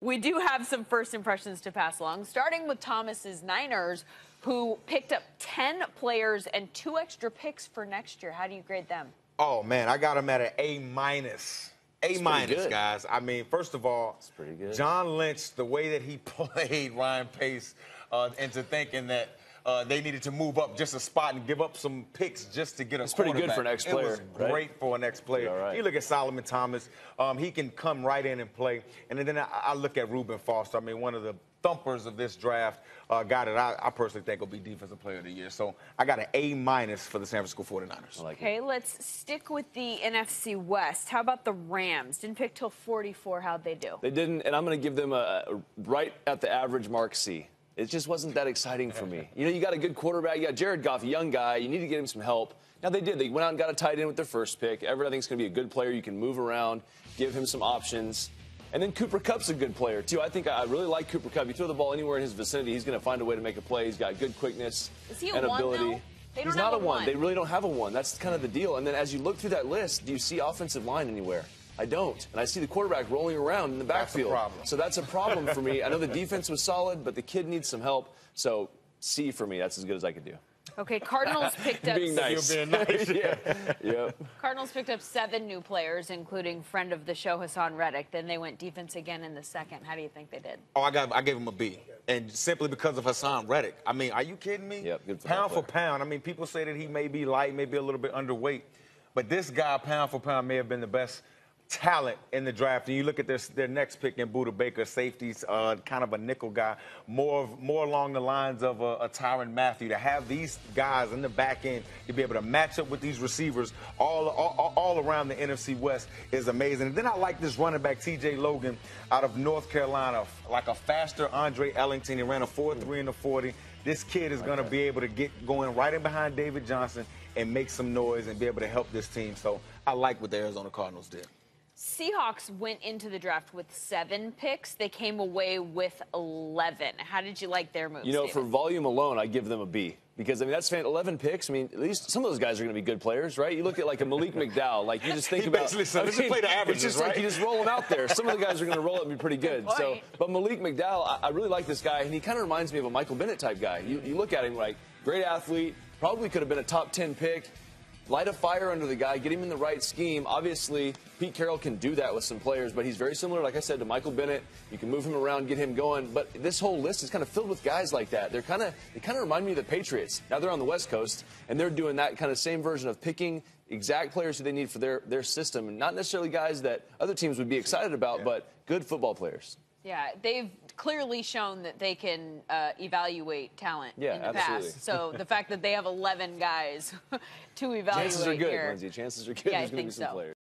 We do have some first impressions to pass along, starting with Thomas's Niners, who picked up 10 players and 2 extra picks for next year. How do you grade them? Oh, man, I got them at an A-minus. A-minus, guys. I mean, first of all, pretty good. John Lynch, the way that he played Ryan Pace into thinking that they needed to move up just a spot and give up some picks just to get a It's pretty good for an ex-player. It was great for an ex-player. Right. You look at Solomon Thomas, he can come right in and play. And then I look at Reuben Foster. I mean, one of the thumpers of this draft, guy that I personally think will be Defensive Player of the Year. So I got an A- for the San Francisco 49ers. Okay, let's stick with the NFC West. How about the Rams? Didn't pick till 44. How'd they do? They didn't, and I'm going to give them a right at the average mark C. It just wasn't that exciting for me. You know, you got a good quarterback. You got Jared Goff, a young guy. You need to get him some help. Now, they did. They went out and got a tight end with their first pick. Everett, I think, is going to be a good player. You can move around, give him some options. And then Cooper Kupp's a good player, too. I really like Cooper Kupp. You throw the ball anywhere in his vicinity, he's going to find a way to make a play. He's got good quickness and ability. He's not a one. They really don't have a one. That's kind of the deal. And then as you look through that list, do you see offensive line anywhere? I don't. And I see the quarterback rolling around in the backfield. That's a problem. So that's a problem for me. I know the defense was solid, but the kid needs some help. So C for me. That's as good as I could do. Okay, Cardinals picked up. Being nice. You're being nice. Yeah. Cardinals picked up 7 new players, including friend of the show Hassan Reddick. Then they went defense again in the second. How do you think they did? Oh, I gave him a B, and simply because of Hassan Reddick. I mean, are you kidding me? Yep, good pound for pound. I mean, people say that he may be light, maybe a little bit underweight, but this guy, pound for pound, may have been the best talent in the draft. And you look at their next pick in Budda Baker, safeties, kind of a nickel guy, more along the lines of a Tyrann Mathieu. To have these guys in the back end to be able to match up with these receivers all around the NFC West is amazing. And then I like this running back, T.J. Logan, out of North Carolina, like a faster Andre Ellington. He ran a 4.3 in the 40. This kid is going to be able to get going right in behind David Johnson and make some noise and be able to help this team. So I like what the Arizona Cardinals did. Seahawks went into the draft with 7 picks. They came away with 11. How did you like their moves? You know, David? for volume alone, I give them a B. Because, I mean, that's 11 picks. I mean, at least some of those guys are going to be good players, right? You look at, like, a Malik McDowell. Like, you just think about... Play the averages, it's just right? like you just roll them out there. Some of the guys are going to roll up and be pretty good. So, but Malik McDowell, I really like this guy, and he kind of reminds me of a Michael Bennett type guy. You look at him like, great athlete, probably could have been a top 10 pick. Light a fire under the guy, get him in the right scheme. Obviously, Pete Carroll can do that with some players, but he's very similar, like I said, to Michael Bennett. You can move him around, get him going. But this whole list is kind of filled with guys like that. They kind of remind me of the Patriots. Now they're on the West Coast, and they're doing that kind of same version of picking exact players who they need for their system, and not necessarily guys that other teams would be excited about, but good football players. Yeah, they've clearly shown that they can evaluate talent in the past. So the fact that they have 11 guys to evaluate Chances are good, here. Lindsay. Chances are good. Yeah, There's I think so. Players.